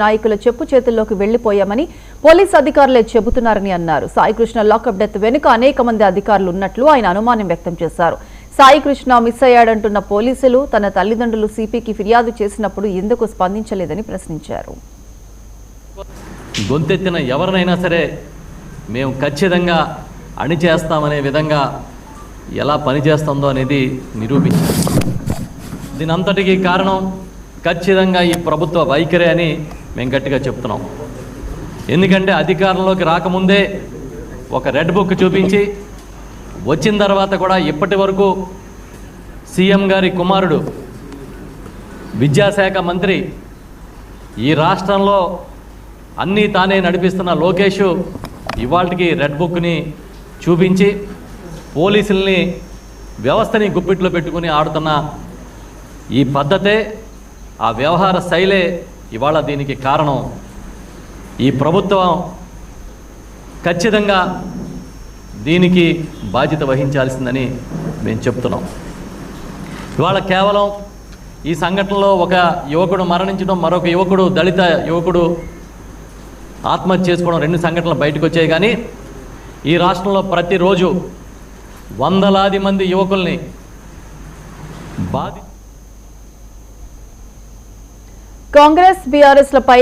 నాయకుల చెప్పు చేతుల్లోకి వెళ్లిపోయామని పోలీసు అధికారులే చెబుతున్నారని అన్నారు. సాయికృష్ణ లాకప్ డెత్ వెనుక అనేక మంది అధికారులు ఉన్నట్లు ఆయన అనుమానం వ్యక్తం చేశారు. సాయికృష్ణ మిస్ అయ్యాడంటున్న పోలీసులు తన తల్లిదండ్రులు సిపికి ఫిర్యాదు చేసినప్పుడు ఎందుకు స్పందించలేదని ప్రశ్నించారు. గొంతెత్తిన ఎవరినైనా సరే మేము ఖచ్చితంగా అణిచేస్తామనే విధంగా ఎలా పనిచేస్తుందో అనేది నిరూపించారు. దీనంతటికీ కారణం ఖచ్చితంగా ఈ ప్రభుత్వ వైఖరి అని మేము గట్టిగా చెప్తున్నాం. ఎందుకంటే అధికారంలోకి రాకముందే ఒక రెడ్ బుక్ చూపించి వచ్చిన తర్వాత కూడా ఇప్పటి వరకు సీఎం గారి కుమారుడు విద్యాశాఖ మంత్రి ఈ రాష్ట్రంలో అన్నీ తానే నడిపిస్తున్న లోకేష్ ఇవాళకి రెడ్ బుక్ని చూపించి పోలీసుల్ని వ్యవస్థని గుప్పిట్లో పెట్టుకుని ఆడుతున్న ఈ పద్ధతే, ఆ వ్యవహార శైలే ఇవాళ దీనికి కారణం. ఈ ప్రభుత్వం ఖచ్చితంగా దీనికి బాధ్యత వహించాల్సిందని మేము చెప్తున్నాం. ఇవాళ కేవలం ఈ సంఘటనలో ఒక యువకుడు మరణించడం, మరొక యువకుడు దళిత యువకుడు ఆత్మహత్య చేసుకోవడం, 2 సంఘటనలు బయటకు వచ్చాయి. కానీ ఈ రాష్ట్రంలో ప్రతిరోజు వందలాది మంది యువకుల్ని కాంగ్రెస్ బీఆర్ఎస్లపై